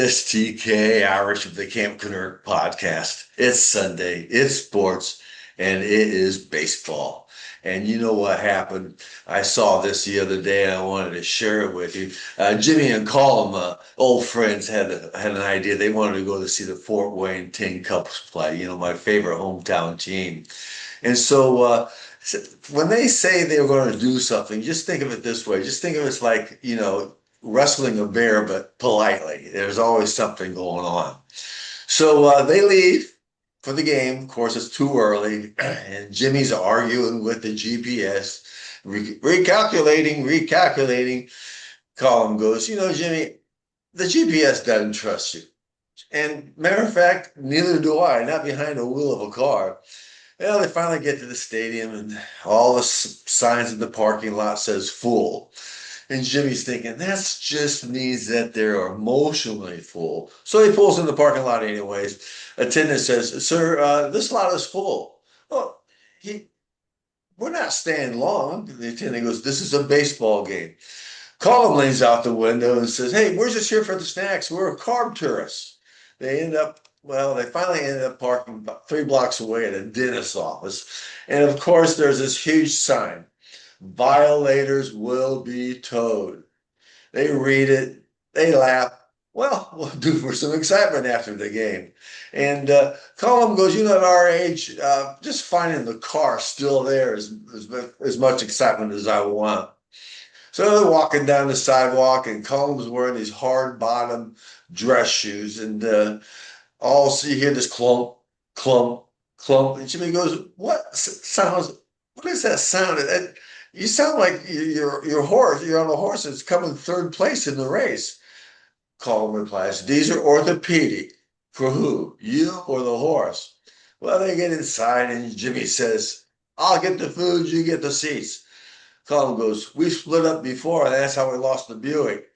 It's TK Irish of the Camp Kennerk podcast. It's Sunday, it's sports, and it is baseball. And you know what happened? I saw this the other day and I wanted to share it with you. Jimmy and Colum, old friends, had an idea. They wanted to go to see the Fort Wayne Tin Cups play, my favorite hometown team. And so when they say they're going to do something, just think of it this way. Just think of it as like, wrestling a bear, but politely. There's always something going on. So they leave for the game. Of course, it's too early, and Jimmy's arguing with the GPS, recalculating. Colin goes, Jimmy, the GPS doesn't trust you. And matter of fact, neither do I, not behind the wheel of a car. Well, they finally get to the stadium, and all the signs in the parking lot says full. And Jimmy's thinking, that just means that they're emotionally full. So he pulls in the parking lot anyways. Attendant says, sir, this lot is full. Well, he, we're not staying long. The attendant goes, this is a baseball game. Colin leans out the window and says, hey, we're just here for the snacks. We're carb tourists. They finally ended up parking about 3 blocks away at a dentist's office. And of course, there's this huge sign: violators will be towed. They read it, they laugh. Well, we'll do for some excitement after the game. And Colum goes, at our age, just finding the car still there is as much excitement as I want. So they're walking down the sidewalk, and Colum's wearing these hard bottom dress shoes. And so you hear this clunk, clunk, clunk. And Jimmy goes, what is that sound? You sound like your horse. You're on a horse that's coming third place in the race. Colin replies, these are orthopedic. For who? You or the horse? Well, they get inside and Jimmy says, I'll get the food, you get the seats. Colin goes, we split up before, and that's how we lost the Buick.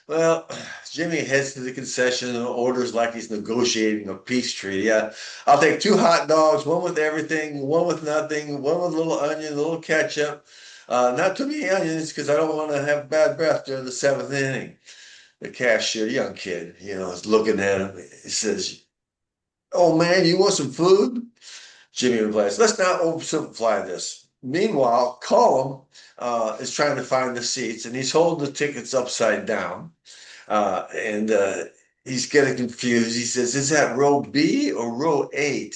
Well, Jimmy heads to the concession and orders like he's negotiating a peace treaty. Yeah, I'll take 2 hot dogs, one with everything, one with nothing, one with a little onion, a little ketchup. Not too many onions because I don't want to have bad breath during the seventh inning. The cashier, young kid, is looking at him. He says, oh man, you want some food? Jimmy replies, let's not oversimplify this. Meanwhile, Colum is trying to find the seats, and he's holding the tickets upside down. And he's getting confused. He says, is that row B or row 8?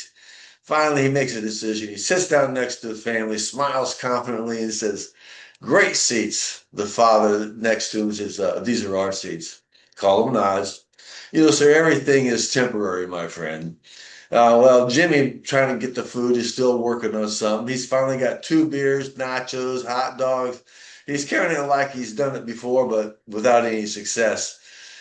Finally, he makes a decision. He sits down next to the family, smiles confidently, and says, great seats. The father next to him says, these are our seats. Colum nods. Sir, everything is temporary, my friend. Well, Jimmy, trying to get the food, is still working on something. He's finally got 2 beers, nachos, hot dogs. He's carrying it like he's done it before, but without any success.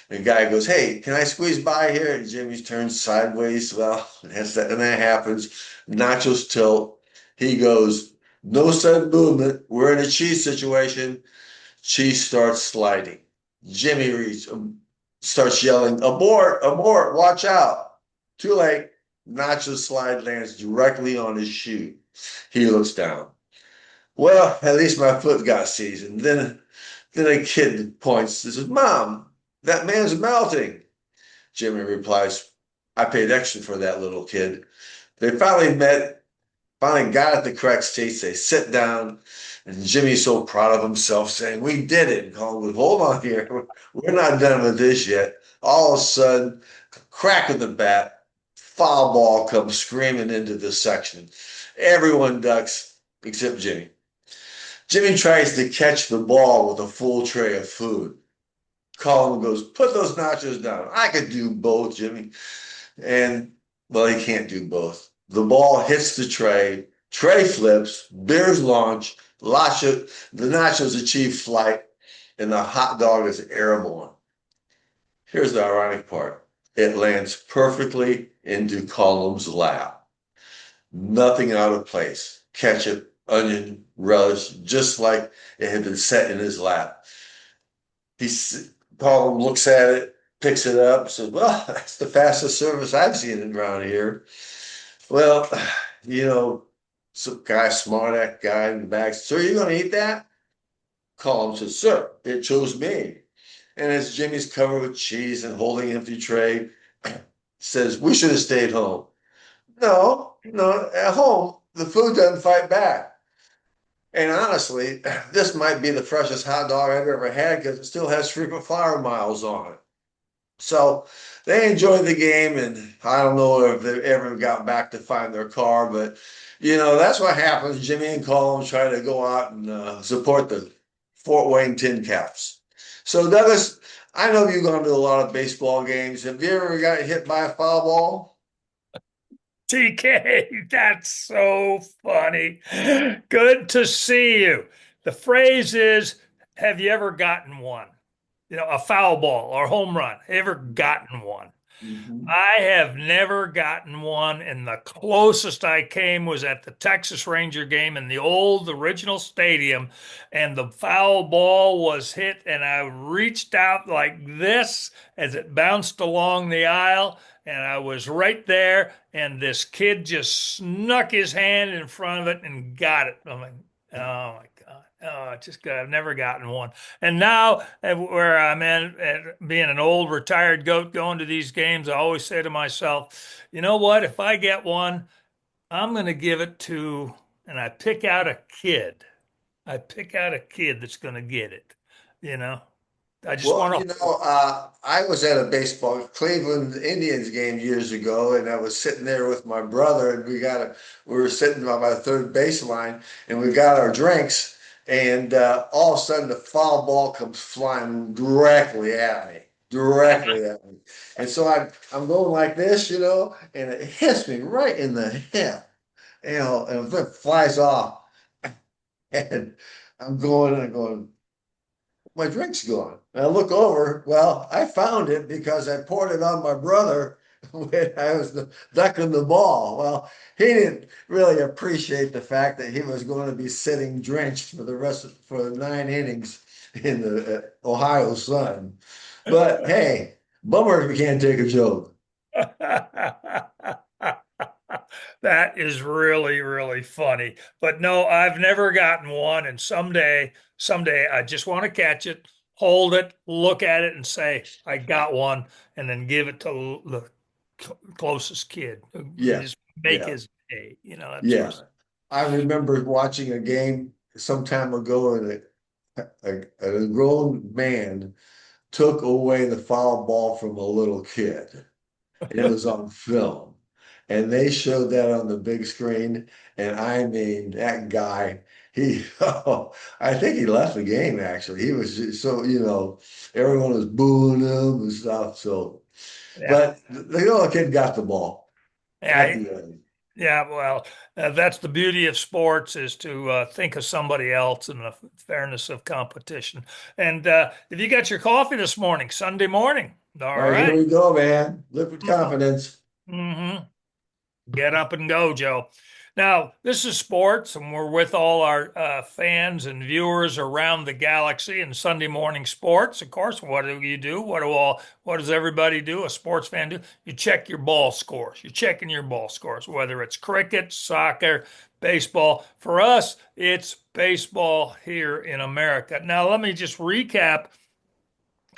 The guy goes, hey, can I squeeze by here? And Jimmy turns sideways. Well, and that happens. Nachos tilt. He goes, no sudden movement. We're in a cheese situation. Cheese starts sliding. Jimmy starts yelling, abort, abort, watch out. Too late. Nacho's slide lands directly on his shoe. He looks down. Well, at least my foot got seasoned. Then a kid points and says, Mom, that man's melting. Jimmy replies, I paid extra for that little kid. They finally got at the correct seats. They sit down, and Jimmy's so proud of himself, saying, we did it. And Colin goes, hold on here. We're not done with this yet. All of a sudden, crack of the bat, foul ball comes screaming into the section. Everyone ducks except Jimmy. Jimmy tries to catch the ball with a full tray of food. Colin goes, put those nachos down. I could do both, Jimmy. And, well, he can't do both. The ball hits the tray flips, beers launch, the nachos achieve flight, and the hot dog is airborne. Here's the ironic part. It lands perfectly into Colum's lap. Nothing out of place. Ketchup, onion, relish, just like it had been set in his lap. Colum looks at it, picks it up, and says, well, that's the fastest service I've seen around here. Well, some guy, smart guy in the back, sir, you going to eat that? Colum says, sir, it chose me. And as Jimmy's covered with cheese and holding an empty tray, says, "We should have stayed home." No, no, at home, the food doesn't fight back. And honestly, this might be the freshest hot dog I've ever had because it still has frequent flyer miles on it. So they enjoyed the game, and I don't know if they ever got back to find their car, but that's what happens. Jimmy and Colin try to go out and support the Fort Wayne Tin Caps. So Douglas, I know you've gone to a lot of baseball games. Have you ever got hit by a foul ball? TK, that's so funny. Good to see you. The phrase is, have you ever gotten one? A foul ball or home run. Ever gotten one? Mhm. I have never gotten one, and the closest I came was at the Texas Ranger game in the old original stadium, and the foul ball was hit, and I reached out like this as it bounced along the aisle, and I was right there, and this kid just snuck his hand in front of it and got it. I'm like, oh my God. Oh, I've never gotten one. And now, where I'm being an old retired goat going to these games, I always say to myself, you know what? If I get one, I'm going to give it to, and I pick out a kid. I pick out a kid that's going to get it. You know, I just Well, want to. I was at a baseball Cleveland Indians game years ago, and I was sitting there with my brother, and we were sitting by the third baseline, and we got our drinks, and all of a sudden the foul ball comes flying directly at me, and so I'm going like this, and it hits me right in the hip, and it flies off, and I'm going, my drink's gone. And I look over. Well, I found it because I poured it on my brother when I was ducking the ball. Well, he didn't really appreciate the fact that he was going to be sitting drenched for 9 innings in the Ohio sun. But hey, bummer if you can't take a joke. That is really, really funny. But no, I've never gotten one. And someday I just want to catch it, hold it, look at it, and say, I got one, and then give it to the closest kid. Yeah, Just make yeah, his day, that sort yeah. of stuff. I remember watching a game some time ago, and a grown man took away the foul ball from a little kid. It was on film. And they showed that on the big screen. And I mean, that guy, oh, I think he left the game actually. He was just so, everyone was booing him and stuff. So, Yeah. but the little kid got the ball at Yeah. the end. Yeah, well, that's the beauty of sports is to think of somebody else and the fairness of competition. And if you got your coffee this morning, Sunday morning, All all right, here right. we go, man. Live with confidence. Mm-hmm. Get up and go, Joe. Now, this is sports, and we're with all our fans and viewers around the galaxy and Sunday morning sports. Of course, what do you do? What does everybody do? A sports fan do? You check your ball scores. You're checking your ball scores, whether it's cricket, soccer, baseball. For us, it's baseball here in America. Now, let me just recap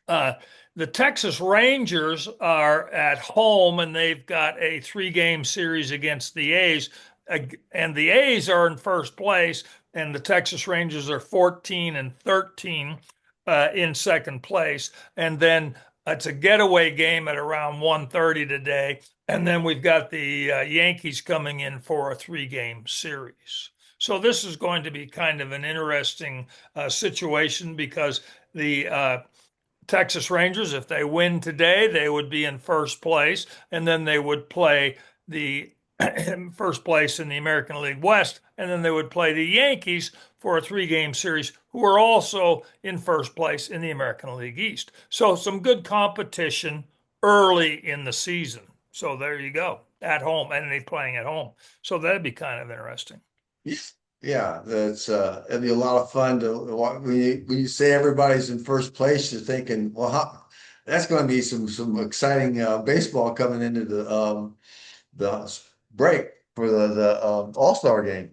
uh, the Texas Rangers are at home and they've got a 3 game series against the A's. And the A's are in first place, and the Texas Rangers are 14 and 13 in second place. And then it's a getaway game at around 1:30 today. And then we've got the Yankees coming in for a 3 game series. So this is going to be kind of an interesting situation because the Texas Rangers, if they win today, they would be in first place, and then they would play the first place in the American League West, and then they would play the Yankees for a 3 game series, who are also in first place in the American League East. So some good competition early in the season. So there you go, at home, and they playing at home. So that'd be kind of interesting. Yeah, it'd be a lot of fun to when you say everybody's in first place, you're thinking, well, that's going to be some exciting baseball coming into the break for the All-Star game.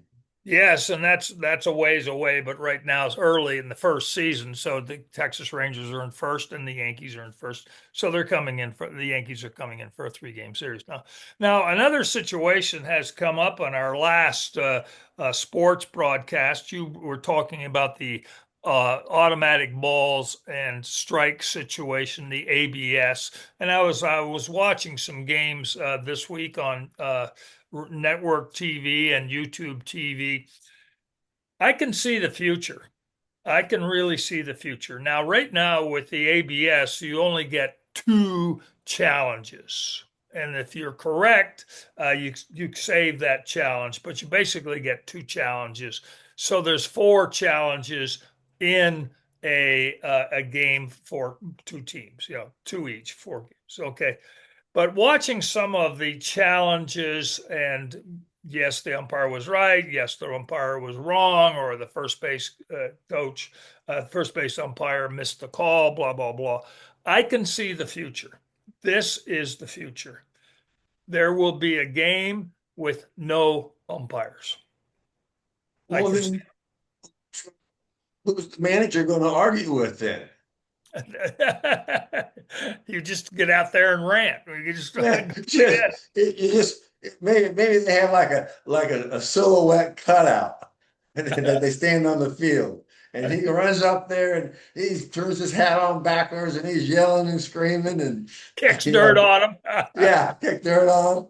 Yes, and that's a ways away, but right now it's early in the first season, so the Texas Rangers are in first and the Yankees are in first. So they're coming in for the Yankees are coming in for a 3-game series now. Now another situation has come up on our last sports broadcast. You were talking about the automatic balls and strike situation, the ABS, and I was watching some games this week on network TV and YouTube TV. I can see the future. I can really see the future. Now, right now with the ABS, you only get two challenges. And if you're correct, you save that challenge, but you basically get two challenges. So there's four challenges in a game for two teams, two each, 4 games. Okay. But watching some of the challenges, and yes, the umpire was right, yes, the umpire was wrong, or the first base coach, first base umpire missed the call, blah, blah, blah. I can see the future. This is the future. There will be a game with no umpires. I Well, can see then who's the manager going to argue with then? it. You just get out there and rant. You just go Yeah, like just that. you just maybe they have a silhouette cutout and that they stand on the field. And he runs up there and he turns his hat on backwards and he's yelling and screaming and Kicks you dirt know, on them. yeah, kick dirt on.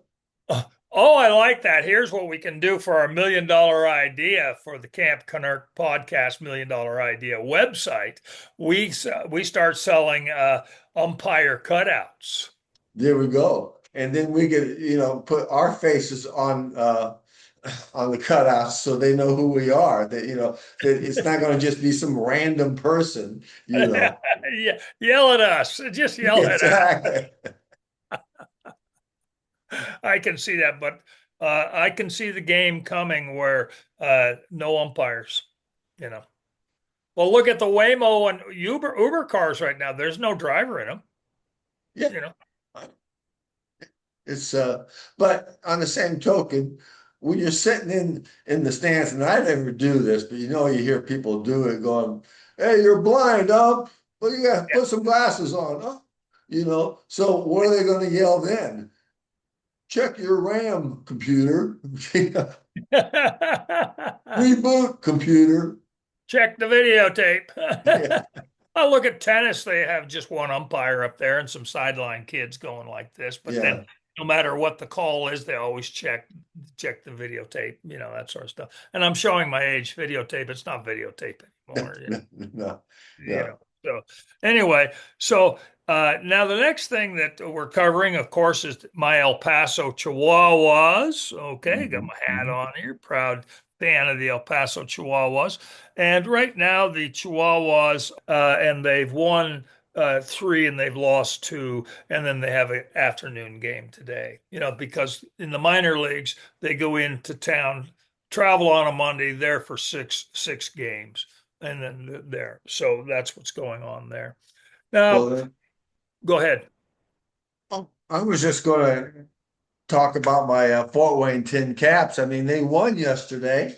Oh, I like that. Here's what we can do for our $1 million idea for the Camp Kennerk podcast $1 million idea website. We start selling umpire cutouts. There we go. And then we could, put our faces on the cutouts so they know who we are. That it's not going to just be some random person, Yeah, yell at us. Just yell at us. Exactly. I can see that, but I can see the game coming where no umpires. You know. Well, look at the Waymo and Uber cars right now. There's no driver in them. Yeah. You know. It's but on the same token, when you're sitting in the stands, and I never do this, but you hear people do it going, "Hey, you're blind, huh? Well, you got to put some glasses on, huh?" So what are they going to yell then? Check your RAM, computer. Reboot, computer. Check the videotape. Yeah, I look at tennis, they have just one umpire up there and some sideline kids going like this. But then yeah. no matter what the call is, they always check the videotape, that sort of stuff. And I'm showing my age, videotape, it's not videotape anymore. No, you no. know. So anyway, so now the next thing that we're covering, of course, is my El Paso Chihuahuas. Okay, got Mhm, my hat mhm. on here, proud fan of the El Paso Chihuahuas. And right now the Chihuahuas, and they've won three and they've lost two, and then they have an afternoon game today. Because in the minor leagues they go into town, travel on a Monday, there for six games and then there. So that's what's going on there. Now, Well, go ahead. I was just going to talk about my Fort Wayne Tin Caps. I mean, they won yesterday.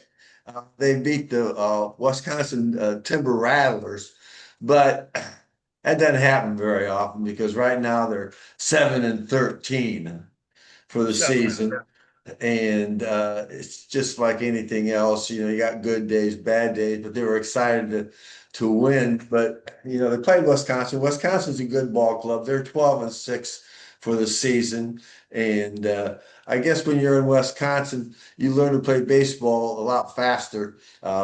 They beat the Wisconsin Timber Rattlers, but that doesn't happen very often because right now they're 7-13 for the 7. season. And it's just like anything else, you got good days, bad days, but they were excited to win. But they played Wisconsin. Wisconsin's a good ball club. They're 12-6 for the season. And I guess when you're in Wisconsin, you learn to play baseball a lot faster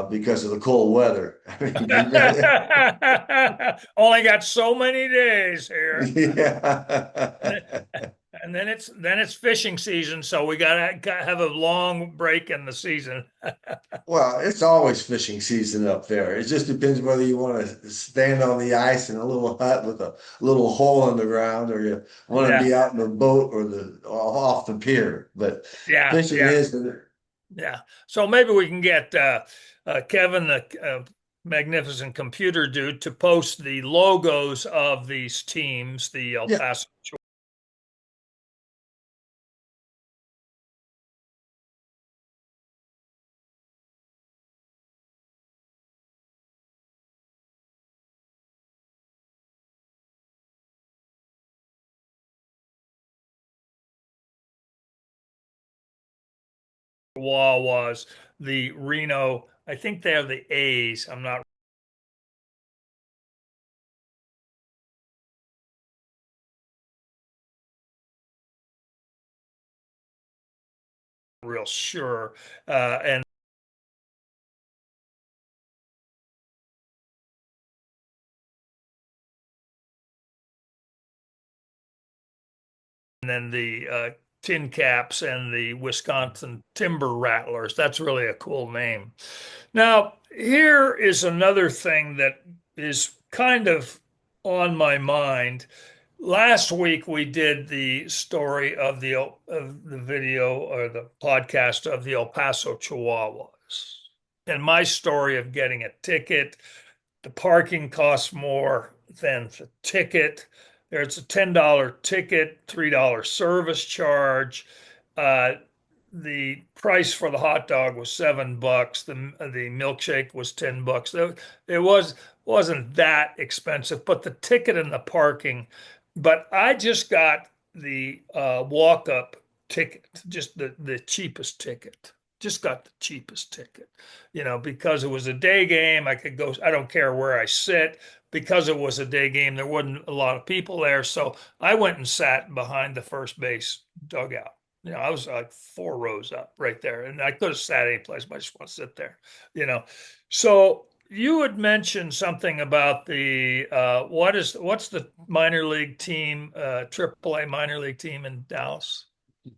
because of the cold weather. I mean, you really, Only got so many days here. yeah. And then it's fishing season, so we gotta have a long break in the season. Well, it's always fishing season up there. It just depends whether you want to stand on the ice in a little hut with a little hole in the ground, or you want to Yeah, be out in the boat or the off the pier. But yeah, fishing yeah, is, yeah. So maybe we can get Kevin, the magnificent computer dude, to post the logos of these teams, the El yeah, Paso Chihuahuas, the Reno, I think they're the A's. I'm not real sure. And then the Tin Caps and the Wisconsin Timber Rattlers. That's really a cool name. Now, here is another thing that is kind of on my mind. Last week we did the story of the video or the podcast of the El Paso Chihuahuas, and my story of getting a ticket. The parking costs more than the ticket. There's a $10 ticket, $3 service charge. Uh, the price for the hot dog was $7. The milkshake was $10. It wasn't that expensive, but the ticket and the parking. But I just got the walk up ticket, just the cheapest ticket. Just got the cheapest ticket, because it was a day game. I could go, I don't care where I sit. Because it was a day game, there wasn't a lot of people there. So I went and sat behind the first base dugout. I was like 4 rows up right there, and I could have sat any place, but I just want to sit there, you know. So you had mentioned something about the what's the minor league team, AAA minor league team in Dallas?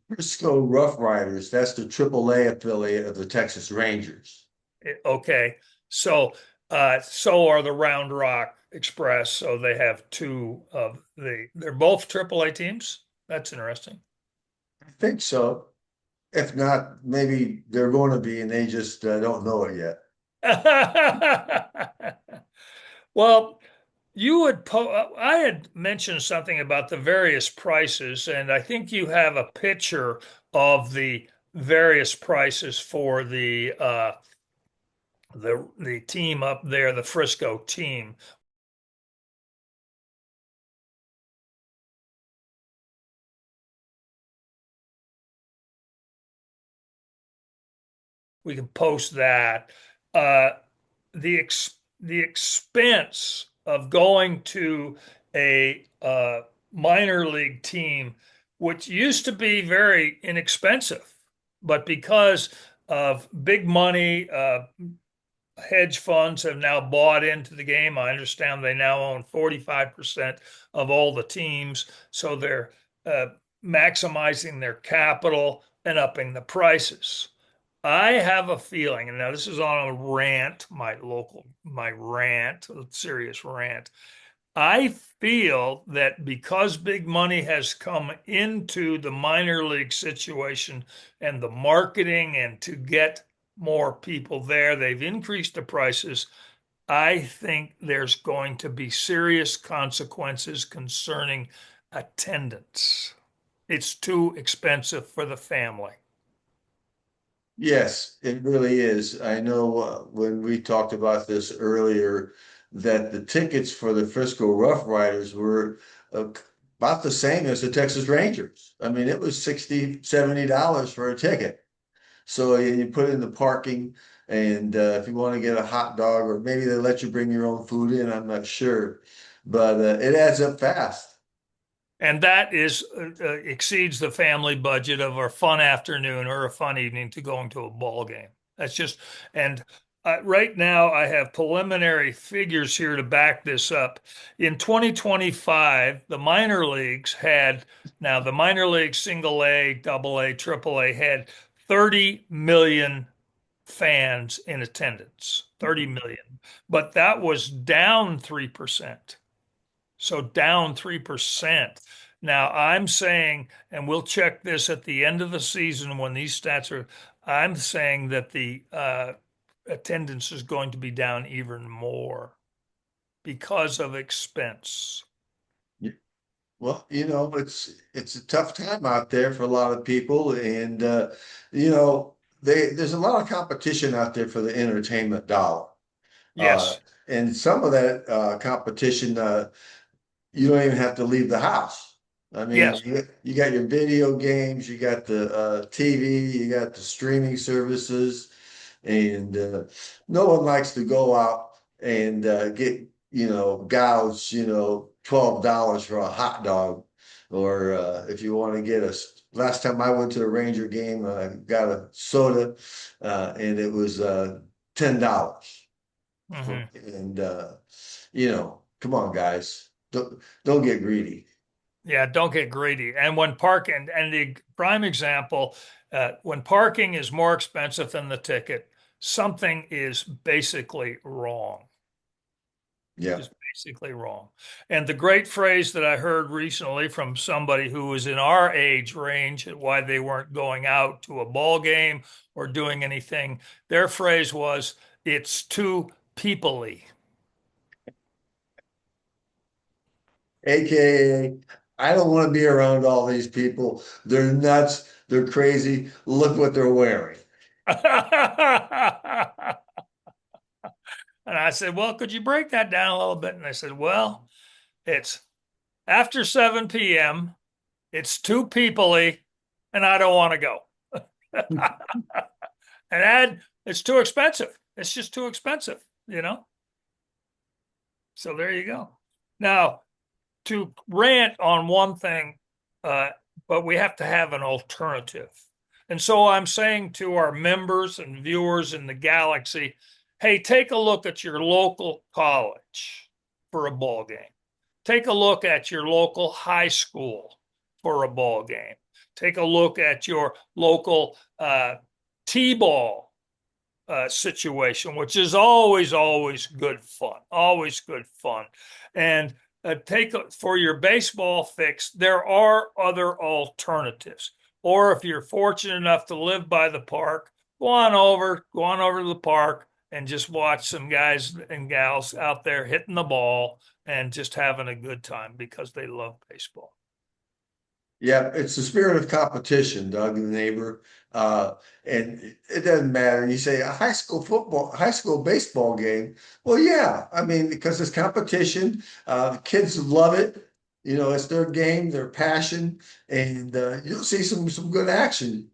Frisco Rough Riders, that's the AAA affiliate of the Texas Rangers. Okay, so are the Round Rock Express. So they have two of they're both AAA teams. That's interesting. I think so. If not, maybe they're going to be, and they just don't know it yet. Well, I had mentioned something about the various prices, and I think you have a picture of the various prices for the team up there, the Frisco team. We can post that. Uh, the expense of going to a minor league team, which used to be very inexpensive, but because of big money, hedge funds have now bought into the game. I understand they now own 45% of all the teams, so they're uh, maximizing their capital and upping the prices. I have a feeling, and now this is on a rant, my rant, a serious rant. I feel that because big money has come into the minor league situation and the marketing and to get more people there, they've increased the prices. I think there's going to be serious consequences concerning attendance. It's too expensive for the family. Yes, it really is. I know when we talked about this earlier, that the tickets for the Frisco Rough Riders were about the same as the Texas Rangers. I mean, it was $60, $70 for a ticket. So you put in the parking, and if you want to get a hot dog, or maybe they let you bring your own food in, I'm not sure, but it adds up fast. And that is exceeds the family budget of a fun afternoon or a fun evening to going to a ball game. That's just, and right now I have preliminary figures here to back this up. In 2025, the minor leagues had, now the minor league single A, double A, triple A had 30 million fans in attendance, 30 million, but that was down 3%. So down 3%. Now I'm saying, and we'll check this at the end of the season when these stats are, I'm saying that the attendance is going to be down even more because of expense. Yeah. Well, it's a tough time out there for a lot of people, and there's a lot of competition out there for the entertainment dollar. Uh, Yes. and some of that competition, you don't even have to leave the house. I mean, Yes. you got your video games, you got the TV, you got the streaming services, and no one likes to go out and get, gouge, $12 for a hot dog, or if you want to get last time I went to a Ranger game, I got a soda, and it was $10. Hmm. And come on, guys, don't get greedy. Yeah, don't get greedy. And when parking, and the prime example, when parking is more expensive than the ticket, something is basically wrong. Yeah. Is basically wrong. And the great phrase that I heard recently from somebody who was in our age range, why they weren't going out to a ball game or doing anything, their phrase was, "It's too peoply." AKA, I don't want to be around all these people. They're nuts. They're crazy. Look what they're wearing. And I said, "Well, could you break that down a little bit?" And they said, "Well, it's after 7 p.m., it's too peoply, and I don't want to go." And it's too expensive. It's just too expensive, you know? So there you go. Now, to rant on one thing, uh, but we have to have an alternative. And so I'm saying to our members and viewers in the galaxy, hey, take a look at your local college for a ball game. Take a look at your local high school for a ball game. Take a look at your local T-ball situation, which is always good fun, always good fun. And for your baseball fix, there are other alternatives. Or if you're fortunate enough to live by the park, go on over to the park and just watch some guys and gals out there hitting the ball and just having a good time because they love baseball. Yeah, it's the spirit of competition, Doug, the neighbor. And it doesn't matter. You say a high school baseball game. Well, yeah, I mean, because it's competition. The kids love it. It's their game, their passion, and you'll see some good action.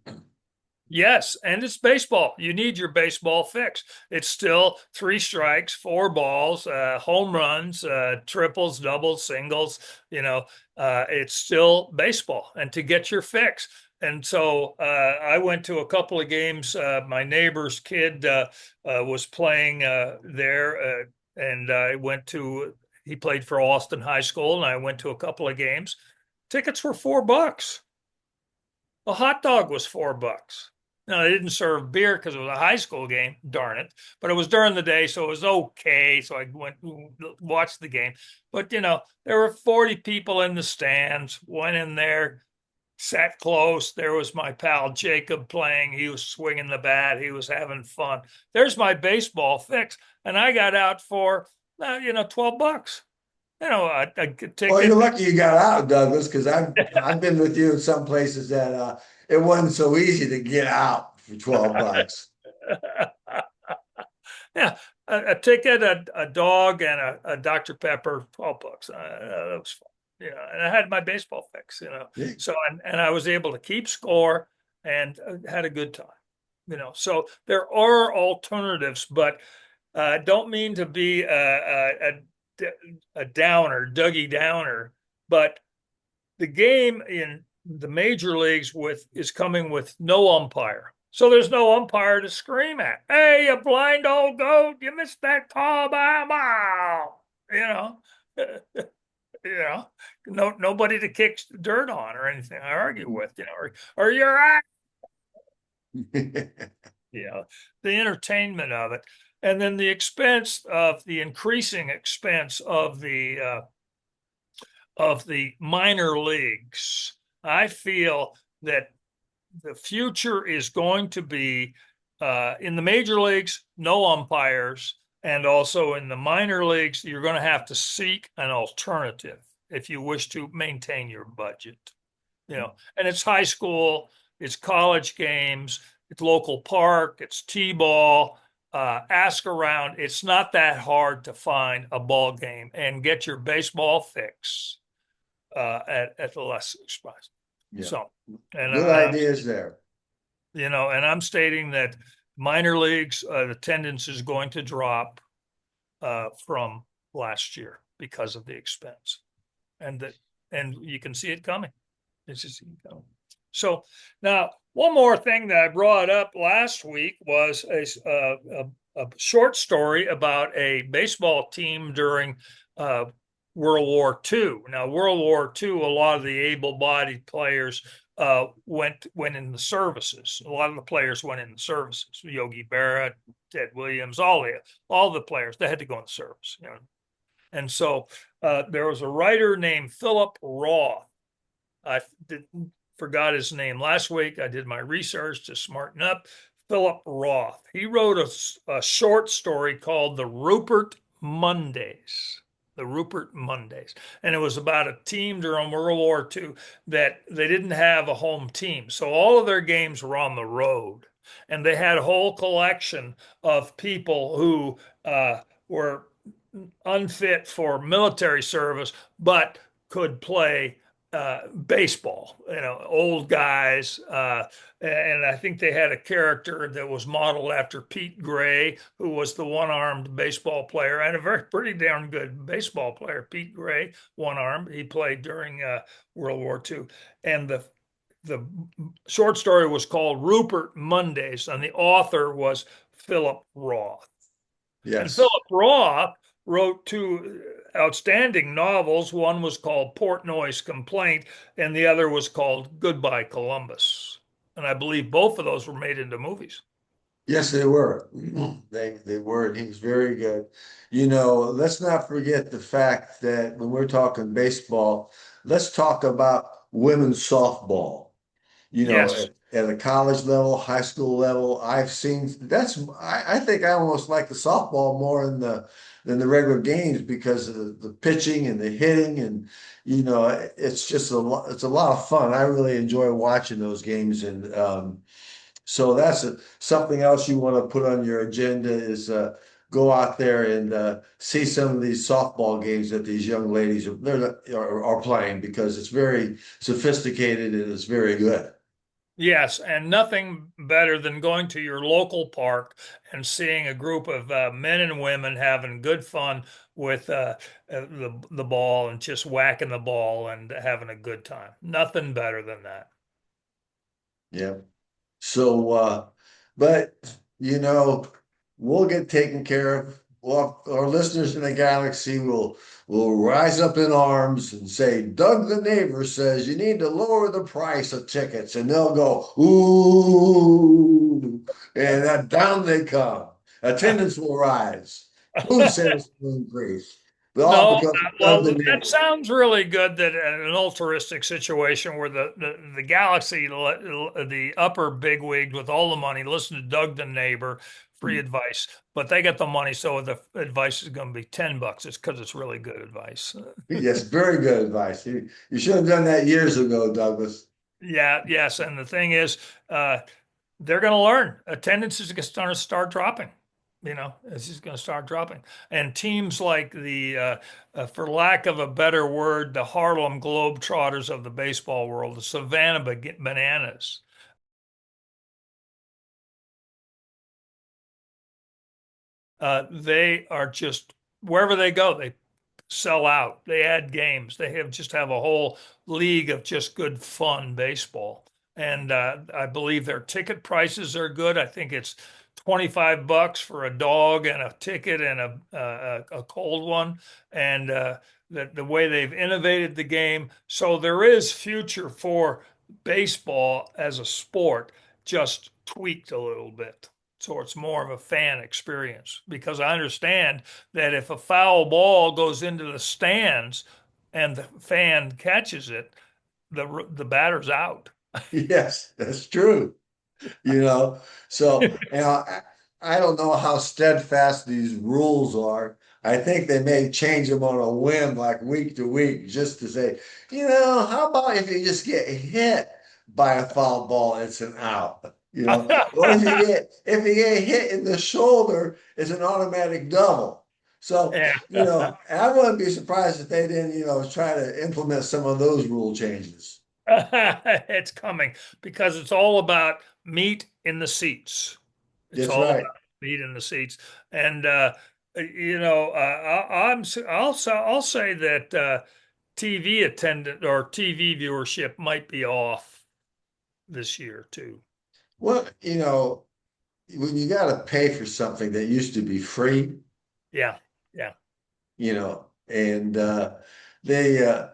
Yes, and it's baseball. You need your baseball fix. It's still three strikes, four balls, home runs, triples, doubles, singles. It's still baseball, and to get your fix. And so I went to a couple of games. My neighbor's kid was playing there, and I went to. He played for Austin High School, and I went to a couple of games. Tickets were $4. A hot dog was $4. Now they didn't serve beer because it was a high school game, darn it. But it was during the day, so it was okay. So I went watched the game. But there were 40 people in the stands. Went in there, sat close. There was my pal Jacob playing. He was swinging the bat. He was having fun. There's my baseball fix, and I got out for $12. A Well, you're ticket. lucky you got out, Douglas, because I've been with you in some places that it wasn't so easy to get out for $12. Yeah, a ticket, a dog, and a Dr. Pepper, $12. That was fun. And I had my baseball fix. Yeah. So and I was able to keep score and had a good time. So there are alternatives, but don't mean to be a downer, Dougie Downer, but the game in the major leagues is coming with no umpire. So there's no umpire to scream at. Hey, you blind old goat, you missed that call by a mile. You know, you know, nobody to kick dirt on or anything. I argue with, or you're right. You know, the entertainment of it, and then the increasing expense of the minor leagues. I feel that the future is going to be in the major leagues, no umpires, and also in the minor leagues, you're going to have to seek an alternative if you wish to maintain your budget. And it's high school, it's college games, it's local park, it's t-ball. Ask around. It's not that hard to find a ball game and get your baseball fix at the less expense. Yeah. So, and Good I'm ideas there. and I'm stating that minor leagues attendance is going to drop from last year because of the expense, and that and you can see it coming. It's just coming. So now one more thing that I brought up last week was a short story about a baseball team during uh, World War II. Now, World War II, a lot of the able-bodied players went in the services. A lot of the players went in the services. Yogi Berra, Ted Williams, all the players, they had to go in the service. And so there was a writer named Philip Roth. I forgot his name last week. I did my research to smarten up. Philip Roth. He wrote a short story called The Rupert Mondays. The Rupert Mondays. And it was about a team during World War II that they didn't have a home team. So all of their games were on the road. And they had a whole collection of people who were unfit for military service, but could play baseball, old guys. And I think they had a character that was modeled after Pete Gray, who was the one-armed baseball player and a pretty darn good baseball player. Pete Gray, one-armed. He played during World War II. And the short story was called Rupert Mondays, and the author was Philip Roth. And Yes. Philip Roth wrote two outstanding novels. One was called Portnoy's Complaint, and the other was called Goodbye Columbus. And I believe both of those were made into movies. Yes, they were. They were, and he was very good. Let's not forget the fact that when we're talking baseball, let's talk about women's softball. Yes. At a college level, high school level, I've seen I think I almost like the softball more than the regular games because of the pitching and the hitting and it's just it's a lot of fun. I really enjoy watching those games and so that's something else you want to put on your agenda is go out there and see some of these softball games that these young ladies are playing because it's very sophisticated and it's very good. Yes, and nothing better than going to your local park and seeing a group of men and women having good fun with the ball and just whacking the ball and having a good time. Nothing better than that. Yeah. So, but you know, we'll get taken care of. Well, our listeners in the galaxy will rise up in arms and say, Doug the neighbor says you need to lower the price of tickets, and they'll go, ooh, and down they come. Attendance will rise. Food sales will increase. But all No, because of Doug well, the that neighbor. sounds really good that an altruistic situation where the galaxy, the upper bigwig with all the money, listen to Doug the neighbor, free advice, but they get the money, so the advice is going to be $10. It's because it's really good advice. Yes, very good advice. You should have done that years ago, Douglas. Yeah, yes, and the thing is, they're going to learn. Attendance is going to start dropping. It's just going to start dropping. And teams like for lack of a better word, the Harlem Globetrotters of the baseball world, the Savannah Bananas, they are just wherever they go, they sell out. They add games. They have a whole league of just good fun baseball. And I believe their ticket prices are good. I think it's $25 for a dog and a ticket and a cold one. And the way they've innovated the game, so there is future for baseball as a sport, just tweaked a little bit. So it's more of a fan experience because I understand that if a foul ball goes into the stands and the fan catches it, the batter's out. Yes, that's true. you know. So, I don't know how steadfast these rules are. I think they may change them on a whim, like week to week, just to say, how about if you just get hit by a foul ball, it's an out. Or if you get hit in the shoulder, it's an automatic double. So, Yeah. I wouldn't be surprised if they didn't, try to implement some of those rule changes. It's coming because it's all about meat in the seats. It's That's all right. about meat in the seats. And I'll say that TV attendant or TV viewership might be off this year too. Well, when you got to pay for something that used to be free, Yeah, yeah. and they,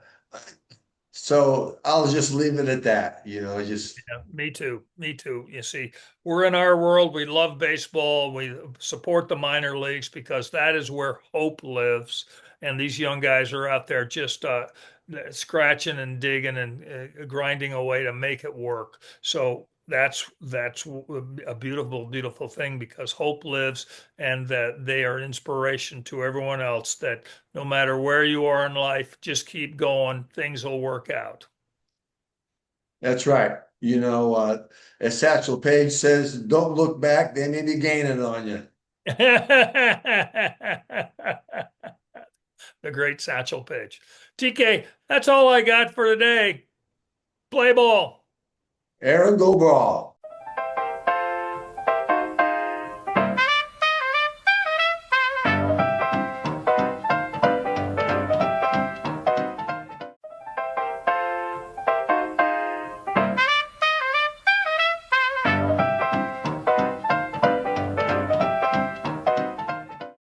so I'll just leave it at that, just Yeah, me too. Me too. You see, we're in our world. We love baseball. We support the minor leagues because that is where hope lives. And these young guys are out there just scratching and digging and grinding away to make it work. So that's a beautiful, beautiful thing because hope lives, and that they are inspiration to everyone else. That no matter where you are in life, just keep going. Things will work out. that's right. As Satchel Paige says, don't look back, they may be gaining on you. The great Satchel Paige. TK, that's all I got for today. Play ball. Aaron, go ball.